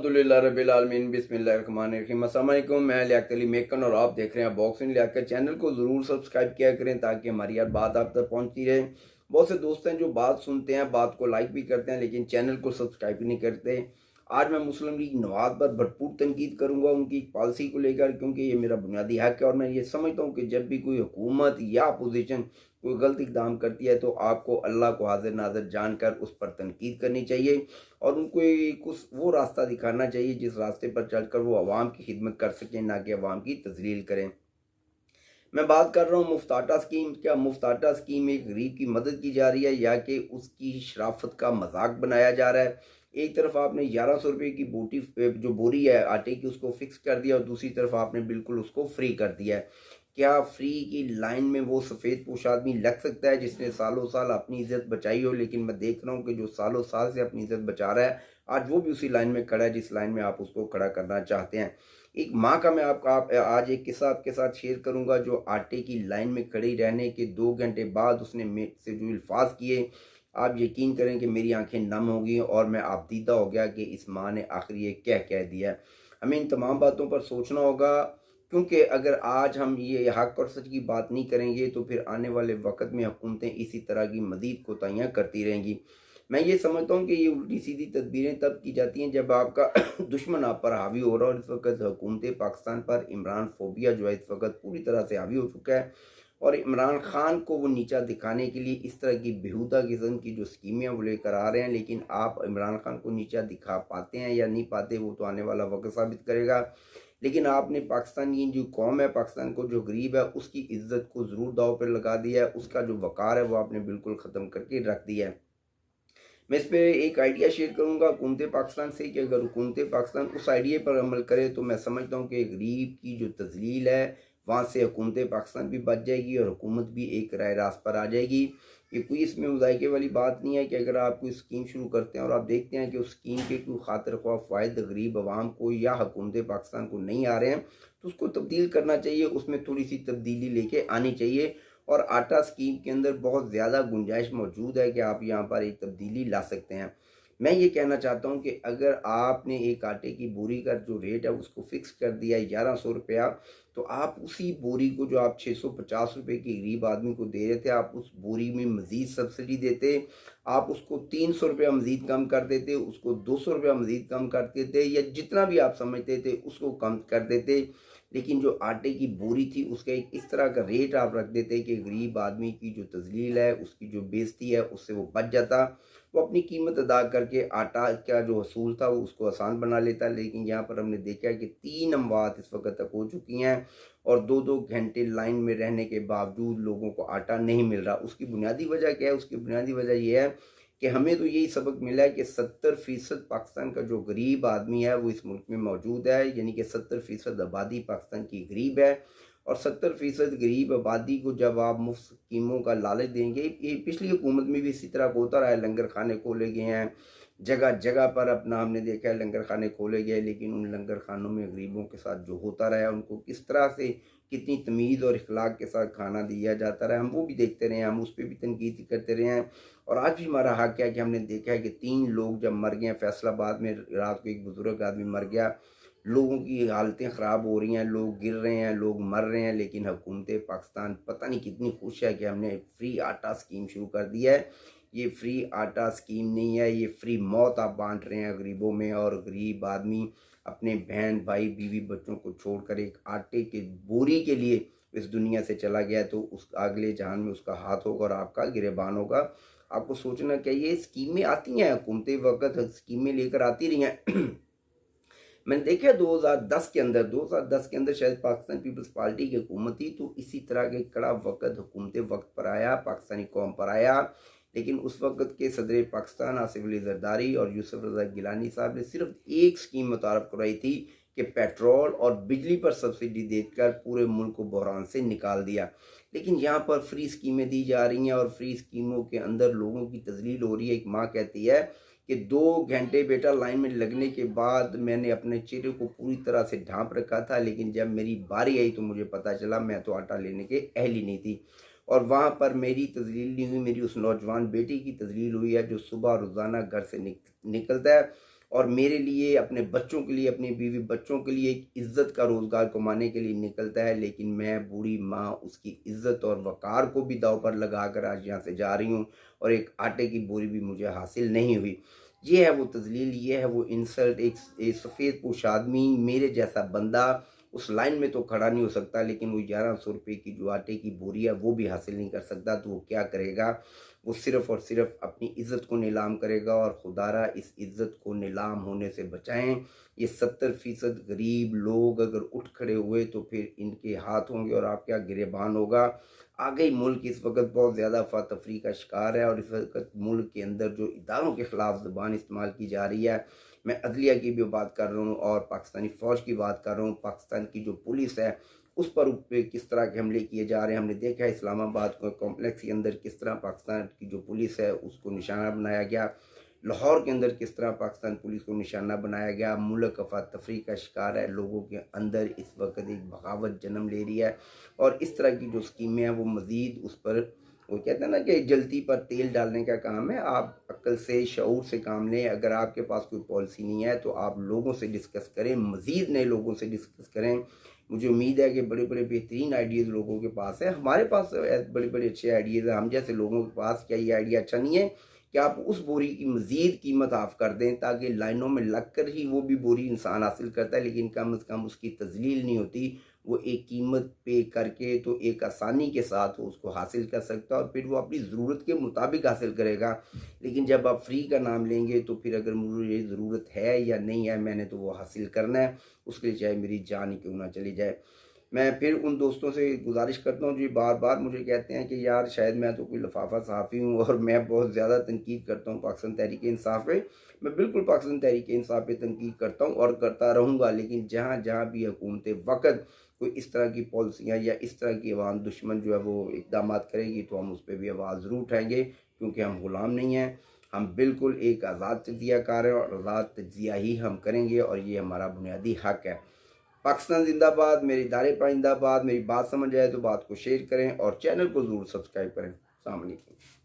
अल्हम्दुलिल्लाह रब्बिल आलमीन बिस्मिल्लाहिर्रहमानिर्रहीम। अस्सलाम वालेकुम। मैं लियाकत अली मेकन और आप देख रहे हैं बॉक्सिंग लियाकत। चैनल को ज़रूर सब्सक्राइब किया करें ताकि हमारी हर बात आप तक पहुंचती रहे। बहुत से दोस्त हैं जो बात सुनते हैं, बात को लाइक भी करते हैं, लेकिन चैनल को सब्सक्राइब भी नहीं करते। आज मैं मुस्लिम लीग नवाज पर भरपूर तनकीद करूंगा उनकी पॉलिसी को लेकर, क्योंकि ये मेरा बुनियादी हक है और मैं ये समझता हूँ कि जब भी कोई हुकूमत या अपोजिशन कोई गलत इकदाम करती है तो आपको अल्लाह को हाजिर नाजिर जानकर उस पर तनकीद करनी चाहिए और उनको कुछ वो रास्ता दिखाना चाहिए जिस रास्ते पर चलकर वो अवाम की खिदमत कर सकें, ना कि अवाम की तजलील करें। मैं बात कर रहा हूँ मुफ्त आटा स्कीम। क्या मुफ्त आटा स्कीम एक गरीब की मदद की जा रही है या कि उसकी शराफत का मजाक बनाया जा रहा है? एक तरफ आपने 1100 रुपये की जो बोरी है आटे की उसको फिक्स कर दिया और दूसरी तरफ आपने बिल्कुल उसको फ्री कर दिया है। क्या फ्री की लाइन में वो सफ़ेद पोश आदमी लग सकता है जिसने सालों साल अपनी इज्जत बचाई हो? लेकिन मैं देख रहा हूँ कि जो सालों साल से अपनी इज्जत बचा रहा है आज वो भी उसी लाइन में खड़ा है जिस लाइन में आप उसको खड़ा करना चाहते हैं। एक माँ का मैं आज एक किस्सा आपके साथ शेयर करूंगा जो आटे की लाइन में खड़ी रहने के 2 घंटे बाद उसने मेरे से जो अल्फाज किए, आप यकीन करें कि मेरी आंखें नम हो गई और मैं आपदीदा हो गया कि इस माँ ने आखिर ये क्या कह दिया है। हमें इन तमाम बातों पर सोचना होगा, क्योंकि अगर आज हम ये हक और सच की बात नहीं करेंगे तो फिर आने वाले वक्त में हुकूमतें इसी तरह की मजीद कोताहियाँ करती रहेंगी। मैं ये समझता हूँ कि ये उल्टी सीधी तदबीरें तब की जाती हैं जब आपका दुश्मन आप पर हावी हो रहा है। और इस वक्त हुकूमत पाकिस्तान पर इमरान फोबिया जो है इस वक्त पूरी तरह से हावी हो चुका है और इमरान खान को वो नीचा दिखाने के लिए इस तरह की बेहुदा किस्म की जो स्कीमें वो लेकर आ रहे हैं। लेकिन आप इमरान खान को नीचा दिखा पाते हैं या नहीं पाते वो तो आने वाला वक्त साबित करेगा। लेकिन आपने पाकिस्तान की जो कौम है, पाकिस्तान को जो गरीब है उसकी इज्जत को ज़रूर दाव पर लगा दिया है। उसका जो वक़ार है वो आपने बिल्कुल ख़त्म करके रख दिया है। मैं इस पे एक आइडिया शेयर करूंगा हुकूमत पाकिस्तान से कि अगर हुकूमत पाकिस्तान उस आइडिया पर अमल करे तो मैं समझता हूँ कि गरीब की जो तजलील है वहाँ से हुकूमत पाकिस्तान भी बच जाएगी और हुकूमत भी एक राय रास्त पर आ जाएगी। ये कोई इसमें मुज़ायके वाली बात नहीं है कि अगर आप कोई स्कीम शुरू करते हैं और आप देखते हैं कि उस स्कीम के कोई खातिर ख्वाह फ़ायद गरीब आवाम को या हुकूमत पाकिस्तान को नहीं आ रहे हैं तो उसको तब्दील करना चाहिए, उसमें थोड़ी सी तब्दीली लेके आनी चाहिए। और आटा स्कीम के अंदर बहुत ज़्यादा गुंजाइश मौजूद है कि आप यहाँ पर एक तब्दीली ला सकते हैं। मैं ये कहना चाहता हूँ कि अगर आपने एक आटे की बोरी का जो रेट है उसको फिक्स कर दिया है 1100 रुपया, तो आप उसी बोरी को जो आप 650 रुपये की गरीब आदमी को दे रहे थे आप उस बोरी में मज़ीद सब्सिडी देते, आप उसको 300 रुपया मज़ीद कम कर देते, उसको 200 रुपया मज़ीद कम कर देते या जितना भी आप समझते थे उसको कम कर देते। लेकिन जो आटे की बोरी थी उसका एक इस तरह का रेट आप रख देते कि गरीब आदमी की जो तजलील है उसकी जो बेइज्जती है उससे वो बच जाता, वो अपनी कीमत अदा करके आटा का जो असूल था वो उसको आसान बना लेता। लेकिन यहाँ पर हमने देखा है कि 3 अमवात इस वक्त तक हो चुकी हैं और 2-2 घंटे लाइन में रहने के बावजूद लोगों को आटा नहीं मिल रहा। उसकी बुनियादी वजह क्या है? उसकी बुनियादी वजह यह है कि हमें तो यही सबक मिला है कि 70% पाकिस्तान का जो गरीब आदमी है वो इस मुल्क में मौजूद है, यानी कि 70% आबादी पाकिस्तान की गरीब है। और 70% गरीब आबादी को जब आप मुफ्त स्कीमों का लालच देंगे, ये पिछली हुकूमत में भी इसी तरह होता रहा है, लंगर खाने खोले गए हैं, जगह जगह पर अपना हमने देखा है लंगर खाने खोले गए, लेकिन उन लंगर खानों में गरीबों के साथ जो होता रहा है उनको किस तरह से कितनी तमीज़ और इखलाक के साथ खाना दिया जाता रहा है हम वो भी देखते रहे हैं, हम उस पर भी तनकीद करते रहे हैं। और आज भी हमारा हक है कि हमने देखा है कि 3 लोग जब मर गए फैसलाबाद में, रात को एक बुजुर्ग आदमी मर गया, लोगों की हालतें ख़राब हो रही हैं, लोग गिर रहे हैं, लोग मर रहे हैं, लेकिन हुकूमत पाकिस्तान पता नहीं कितनी खुश है कि हमने फ्री आटा स्कीम शुरू कर दिया है। ये फ्री आटा स्कीम नहीं है, ये फ्री मौत आप बांट रहे हैं गरीबों में। और गरीब आदमी अपने बहन भाई बीवी बच्चों को छोड़कर एक आटे के बोरी के लिए इस दुनिया से चला गया, तो उस अगले जहान में उसका हाथ होगा और आपका गिरेबान होगा। आपको सोचना चाहिए, स्कीमें आती हैं, हुकूमतें वक्त स्कीमें लेकर आती रही हैं। मैंने देखा 2010 के अंदर शायद पाकिस्तान पीपल्स पार्टी की हुकूमत थी, तो इसी तरह के कड़ा वक्त हुकूमत वक्त पर आया, पाकिस्तानी कौम पर आया। लेकिन उस वक्त के सदर पाकिस्तान आसिफ अली जरदारी और यूसुफ रजा गिलानी साहब ने सिर्फ एक स्कीम मुतारफ कराई थी कि पेट्रोल और बिजली पर सब्सिडी देकर पूरे मुल्क को बहरान से निकाल दिया। लेकिन यहाँ पर फ्री स्कीमें दी जा रही हैं और फ्री स्कीमों के अंदर लोगों की तजलील हो रही है। एक माँ कहती है कि 2 घंटे बेटा लाइन में लगने के बाद मैंने अपने चेहरे को पूरी तरह से ढांप रखा था, लेकिन जब मेरी बारी आई तो मुझे पता चला मैं तो आटा लेने के अहल ही नहीं थी। और वहाँ पर मेरी तजलील नहीं हुई, मेरी उस नौजवान बेटी की तजलील हुई है जो सुबह रोज़ाना घर से निकलता है और मेरे लिए, अपने बच्चों के लिए, अपनी बीवी बच्चों के लिए एक इज़्ज़त का रोज़गार कमाने के लिए निकलता है, लेकिन मैं बूढ़ी माँ उसकी इज़्ज़त और वक़ार को भी दाँव पर लगाकर आज यहाँ से जा रही हूँ और एक आटे की बोरी भी मुझे हासिल नहीं हुई। ये है वो तज़लील, ये है वो इंसल्ट। एक सफ़ेदपोश आदमी, मेरे जैसा बंदा उस लाइन में तो खड़ा नहीं हो सकता, लेकिन वो 1100 रुपये की जो आटे की बोरी है वो भी हासिल नहीं कर सकता, तो वो क्या करेगा? वो सिर्फ़ और सिर्फ़ अपनी इज़्ज़त को नीलाम करेगा। और खुदारा इस इज़्ज़त को नीलाम होने से बचाएँ। ये 70% गरीब लोग अगर उठ खड़े हुए तो फिर इनके हाथ होंगे और आपका गिरेबान होगा। आगे ही मुल्क इस वक्त बहुत ज़्यादा अफरा-तफ़री का शिकार है और इस वक्त मुल्क के अंदर जो इदारों के ख़िलाफ़ ज़बान इस्तेमाल की जा रही है, मैं अदलिया की भी बात कर रहा हूँ और पाकिस्तानी फ़ौज की बात कर रहा हूँ, पाकिस्तान की जो पुलिस है उस पर पे किस तरह के हमले किए जा रहे हैं। हमने देखा है इस्लामाबाद कॉम्प्लेक्स के अंदर किस तरह पाकिस्तान की जो पुलिस है उसको निशाना बनाया गया। लाहौर के अंदर किस तरह पाकिस्तान पुलिस को निशाना बनाया गया। मुल्क अफरा-तफ़री का शिकार है, लोगों के अंदर इस वक्त एक बगावत जन्म ले रही है और इस तरह की जो स्कीमें हैं वो मज़ीद उस पर, वो कहते हैं ना कि जलती पर तेल डालने का काम है। आप अक्ल से, शऊर से काम लें। अगर आपके पास कोई पॉलिसी नहीं है तो आप लोगों से डिस्कस करें, मज़ीद नए लोगों से डिस्कस करें। मुझे उम्मीद है कि बड़े-बड़े बेहतरीन आइडियाज़ लोगों के पास है। हमारे पास बड़े-बड़े अच्छे आइडियाज़ हैं। हम जैसे लोगों के पास क्या ये आइडिया अच्छा नहीं है कि आप उस बोरी की मज़ीद कीमत हाफ़ कर दें ताकि लाइनों में लग कर ही वो भी बोरी इंसान हासिल करता है, लेकिन कम से कम उसकी तज़लील नहीं होती। वो एक कीमत पे करके तो एक आसानी के साथ वो उसको हासिल कर सकता है और फिर वो अपनी ज़रूरत के मुताबिक हासिल करेगा। लेकिन जब आप फ्री का नाम लेंगे तो फिर अगर मुझे ज़रूरत है या नहीं है, मैंने तो वो हासिल करना है, उसके लिए चाहे मेरी जान ही क्यों ना चली जाए। मैं फिर उन दोस्तों से गुज़ारिश करता हूँ जो बार-बार मुझे कहते हैं कि यार शायद मैं तो कोई लफ़ाफ़ा सहाफ़ी हूँ और मैं बहुत ज़्यादा तनकीद करता हूँ पाकिस्तान तहरीक-ए-इंसाफ़ पे। मैं बिल्कुल पाकिस्तान तहरीक-ए-इंसाफ़ पे तनकीद करता हूँ और करता रहूँगा, लेकिन जहाँ-जहाँ भी हुकूमत वक़्त कोई इस तरह की पॉलिसियाँ या इस तरह की अवाम दुश्मन जो है वो इक़दामात करेगी तो हम उस पे भी आवाज़ ज़रूर उठाएँगे, क्योंकि हम ग़ुलाम नहीं हैं। हम बिल्कुल एक आज़ाद तज्ज़ियाकार हैं और आज़ाद तज्ज़िया ही हम करेंगे और ये हमारा बुनियादी हक़ है। पाकिस्तान ज़िंदाबाद, मेरे इदारे पाइंदाबाद। मेरी बात समझ आए तो बात को शेयर करें और चैनल को ज़रूर सब्सक्राइब करें। अस्सलाम वालेकुम।